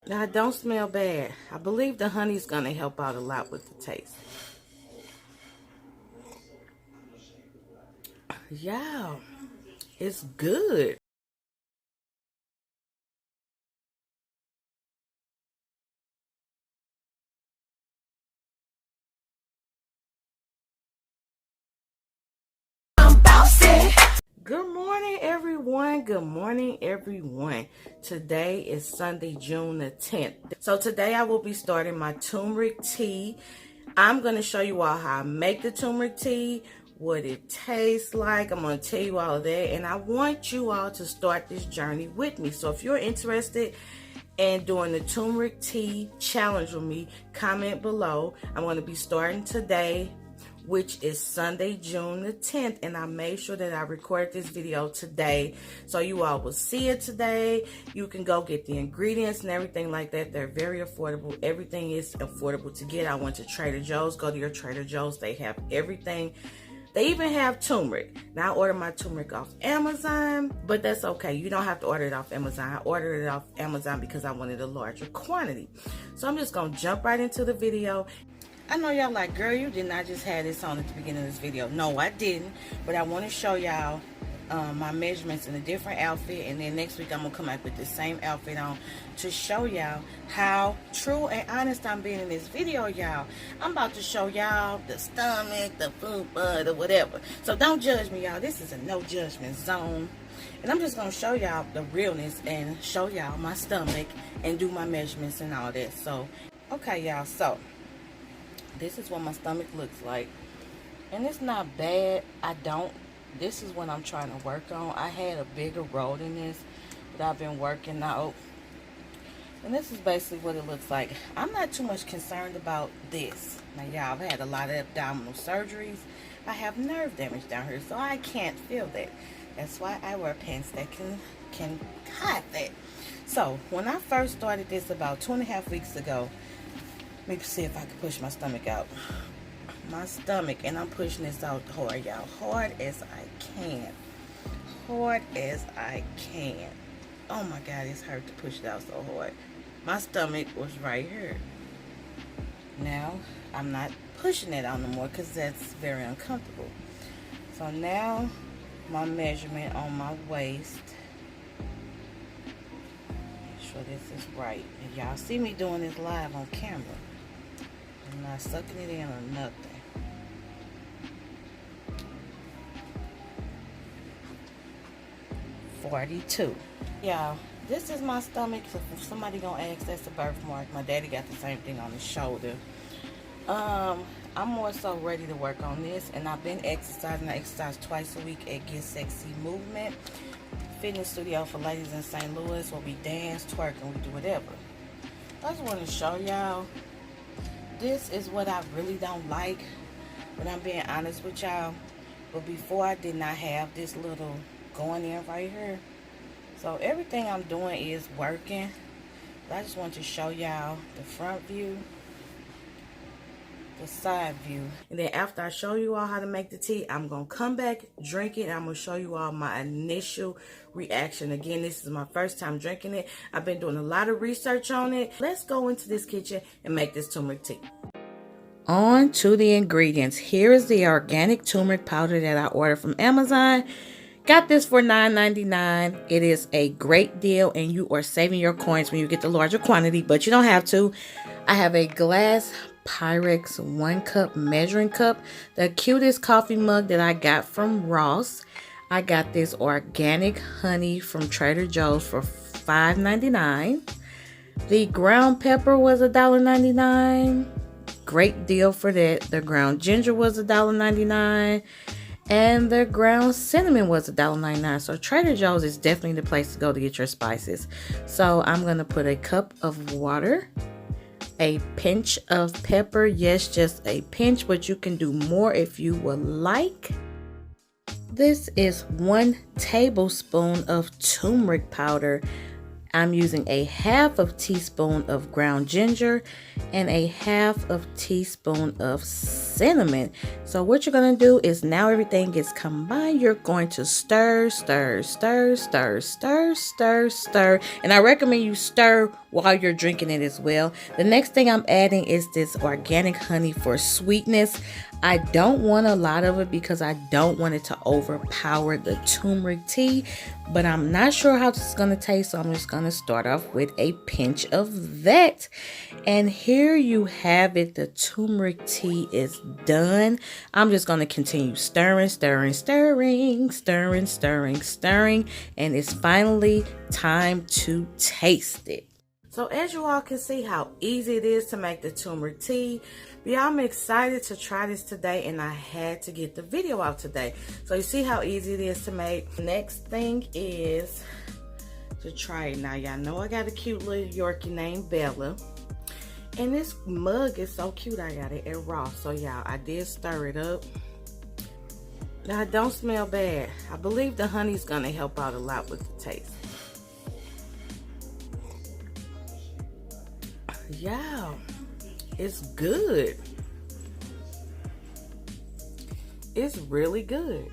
Now, it don't smell bad. I believe the honey's going to help out a lot with the taste. Yeah, it's good. Good morning, everyone. Good morning, everyone. Today is Sunday, June the 10th. So today I will be starting my turmeric tea. I'm going to show you all how I make the turmeric tea, what it tastes like. I'm going to tell you all of that. And I want you all to start this journey with me. So if you're interested in doing the turmeric tea challenge with me, comment below. I'm going to be starting today, which is Sunday, June the 10th, and I made sure that I recorded this video today, so you all will see it today. You can go get the ingredients and everything like that. They're very affordable. Everything is affordable to get. I went to Trader Joe's. Go to your Trader Joe's. They have everything. They even have turmeric. Now, I ordered my turmeric off Amazon, but that's okay. You don't have to order it off Amazon. I ordered it off Amazon because I wanted a larger quantity. So I'm just going to jump right into the video. I know y'all like, girl, you did not just have this on at the beginning of this video. No, I didn't. But I want to show y'all my measurements in a different outfit. And then next week, I'm going to come back with the same outfit on to show y'all how true and honest I'm being in this video, y'all. I'm about to show y'all the stomach, the food bud, or whatever. So don't judge me, y'all. This is a no judgment zone. And I'm just going to show y'all the realness and show y'all my stomach and do my measurements and all that. So, okay, y'all. So this is what my stomach looks like, and it's not bad. This is what I'm trying to work on. I had a bigger roll than this, but I've been working out, and this is basically what it looks like. I'm not too much concerned about this. Now, y'all, I've had a lot of abdominal surgeries. I have nerve damage down here, so I can't feel that. That's why I wear pants that can hide that. So when I first started this about 2.5 weeks ago, let me see if I can push my stomach out. My stomach, and I'm pushing this out hard, y'all. Hard as I can. Hard as I can. Oh my God, it's hurt to push it out so hard. My stomach was right here. Now, I'm not pushing it out no more because that's very uncomfortable. So now, my measurement on my waist. Make sure this is right. And y'all see me doing this live on camera. I'm not sucking it in or nothing. 42. Y'all, this is my stomach. So if somebody gonna ask, that's a birthmark. My daddy got the same thing on his shoulder. I'm more so ready to work on this, and I've been exercising. I exercise twice a week at Get Sexy Movement Fitness Studio for ladies in St. Louis, where we dance, twerk, and we do whatever. I just want to show y'all. This is what I really don't like, but I'm being honest with y'all. But before, I did not have this little going in right here. So everything I'm doing is working. But I just want to show y'all the front view, the side view. And then after I show you all how to make the tea, I'm going to come back, drink it, and I'm going to show you all my initial reaction. Again, this is my first time drinking it. I've been doing a lot of research on it. Let's go into this kitchen and make this turmeric tea. On to the ingredients. Here is the organic turmeric powder that I ordered from Amazon. Got this for $9.99. It is a great deal, and you are saving your coins when you get the larger quantity, but you don't have to. I have a glass Pyrex 1 cup measuring cup, the cutest coffee mug that I got from Ross. I got this organic honey from Trader Joe's for $5.99. The ground pepper was $1.99. Great deal for that. The ground ginger was $1.99. And the ground cinnamon was $1.99. So Trader Joe's is definitely the place to go to get your spices. So I'm going to put a cup of water, a pinch of pepper. Yes, just a pinch, but you can do more if you would like. This is 1 tablespoon of turmeric powder. I'm using a ½ teaspoon of ground ginger and a ½ teaspoon of cinnamon. So what you're going to do is, now everything gets combined, you're going to stir, stir, stir, stir, stir, stir, stir. And I recommend you stir while you're drinking it as well. The next thing I'm adding is this organic honey for sweetness. I don't want a lot of it because I don't want it to overpower the turmeric tea, but I'm not sure how this is going to taste, so I'm just going to start off with a pinch of that. And here you have it. The turmeric tea is done. I'm just going to continue stirring, stirring, stirring, stirring, stirring, stirring, and it's finally time to taste it. So as you all can see how easy it is to make the turmeric tea. But yeah, I'm excited to try this today, and I had to get the video out today. So you see how easy it is to make. Next thing is to try it. Now y'all know I got a cute little Yorkie named Bella. And this mug is so cute. I got it at Ross. So y'all, I did stir it up. Now it don't smell bad. I believe the honey's gonna help out a lot with the taste. Yeah, it's good. It's really good.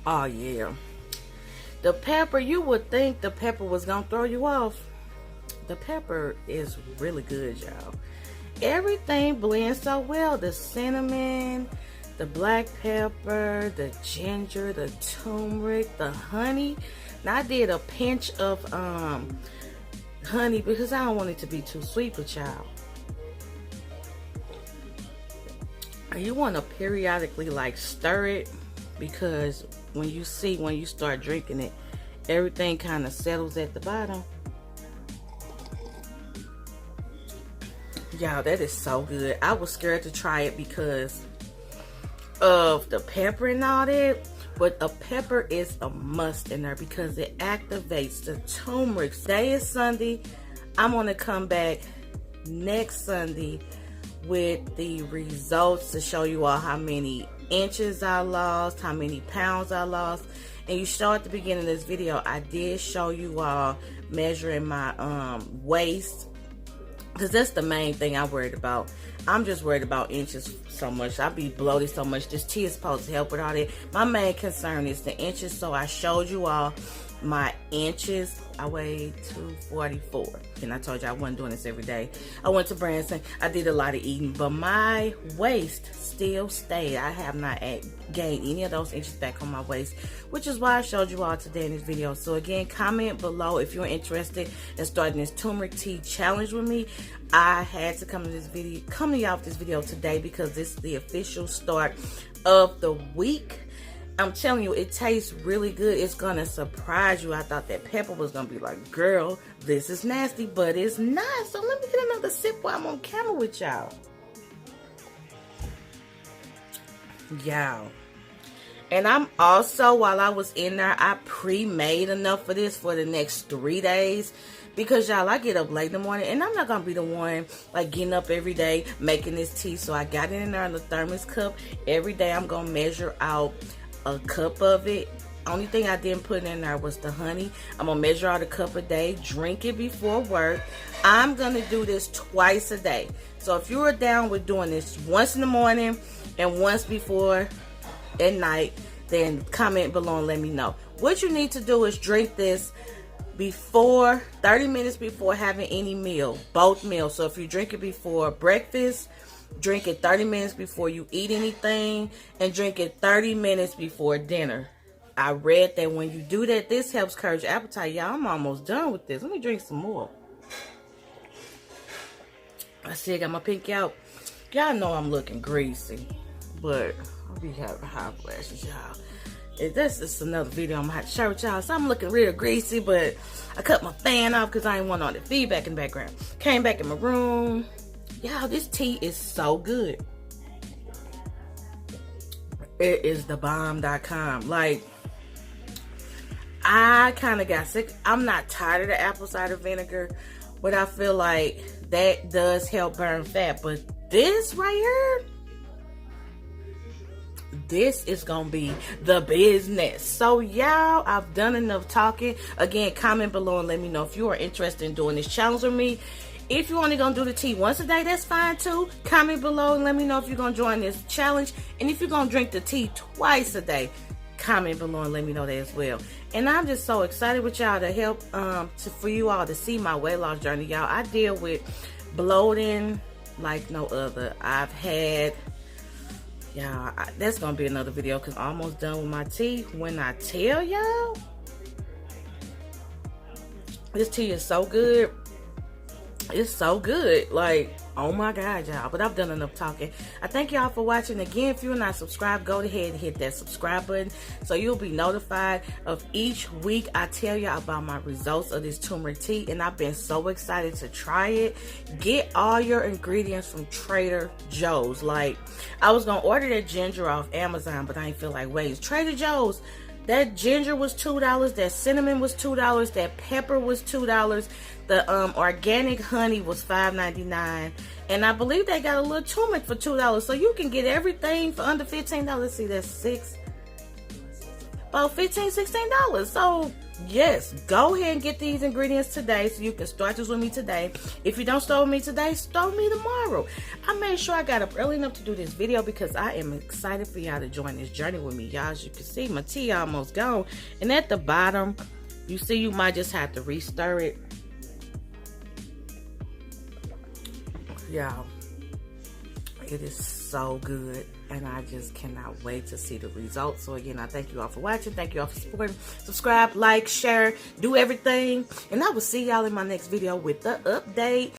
Oh yeah. The pepper, you would think the pepper was gonna throw you off. The pepper is really good, y'all. Everything blends so well. The cinnamon, the black pepper, the ginger, the turmeric, the honey. Now I did a pinch of honey because I don't want it to be too sweet for y'all. You want to periodically like stir it, because when you start drinking it, everything kind of settles at the bottom. Y'all, that is so good. I was scared to try it because of the pepper and all that. But a pepper is a must in there because it activates the turmeric. Today is Sunday. I'm going to come back next Sunday with the results to show you all how many inches I lost, how many pounds I lost. And you saw at the beginning of this video, I did show you all measuring my waist, because that's the main thing I'm worried about. I'm just worried about inches so much. I be bloated so much. This tea is supposed to help with all that. My main concern is the inches. So I showed you all my inches. I weighed 244. And I told you I wasn't doing this every day. I went to Branson. I did a lot of eating. But my waist still stayed. I have not gained any of those inches back on my waist, which is why I showed you all today in this video. So again, comment below if you're interested in starting this turmeric tea challenge with me. I had to come to y'all with this video today because this is the official start of the week. I'm telling you, it tastes really good. It's gonna surprise you. I thought that pepper was gonna be like, girl, this is nasty, but it's not. So let me get another sip while I'm on camera with y'all. Y'all. And I'm also, while I was in there, I pre-made enough for this for the next 3 days. Because y'all, I get up late in the morning and I'm not going to be the one like getting up every day making this tea. So I got it in there in the thermos cup. Every day I'm going to measure out a cup of it. Only thing I didn't put in there was the honey. I'm going to measure out a cup a day. Drink it before work. I'm going to do this twice a day. So if you are down with doing this once in the morning and once before at night, then comment below and let me know. What you need to do is drink this before 30 minutes before having any meal, both meals. So if you drink it before breakfast, drink it 30 minutes before you eat anything, and drink it 30 minutes before dinner. I read that when you do that, this helps curb your appetite. Y'all, I'm almost done with this. Let me drink some more. I see I got my pinky out. Y'all know I'm looking greasy, but I'll be having hot flashes, y'all. This is another video I'm gonna have to share with y'all. So I'm looking real greasy, but I cut my fan off because I didn't want all the feedback in the background. Came back in my room. Y'all, this tea is so good. It is thebomb.com. Like, I kind of got sick. I'm not tired of the apple cider vinegar, but I feel like that does help burn fat. But this right here, this is gonna be the business. So y'all, I've done enough talking. Again, comment below and let me know if you are interested in doing this challenge with me. If you're only gonna do the tea once a day, that's fine too. Comment below and let me know if you're gonna join this challenge. And if you're gonna drink the tea twice a day, comment below and let me know that as well. And I'm just so excited with y'all to help for you all to see my weight loss journey, y'all. I deal with bloating like no other. I've had, y'all, that's gonna be another video because I'm almost done with my tea. When I tell y'all, this tea is so good. It's so good. Like, oh my God, y'all. But I've done enough talking. I thank y'all for watching. Again, if you're not subscribed, go ahead and hit that subscribe button so you'll be notified of each week I tell y'all about my results of this turmeric tea. And I've been so excited to try it. Get all your ingredients from Trader Joe's. Like, I was going to order that ginger off Amazon, but I ain't feel like waiting. Trader Joe's. That ginger was $2. That cinnamon was $2. That pepper was $2. The organic honey was $5.99. And I believe they got a little turmeric for $2. So you can get everything for under $15. See, that's about $15, $16. So yes, go ahead and get these ingredients today so you can start this with me today. If you don't start with me today, start with me tomorrow. I made sure I got up early enough to do this video because I am excited for y'all to join this journey with me. Y'all, as you can see, my tea almost gone. And at the bottom, you see you might just have to re-stir it. Y'all, it is so good. And I just cannot wait to see the results. So again, I thank you all for watching. Thank you all for supporting. Subscribe, like, share, do everything. And I will see y'all in my next video with the update.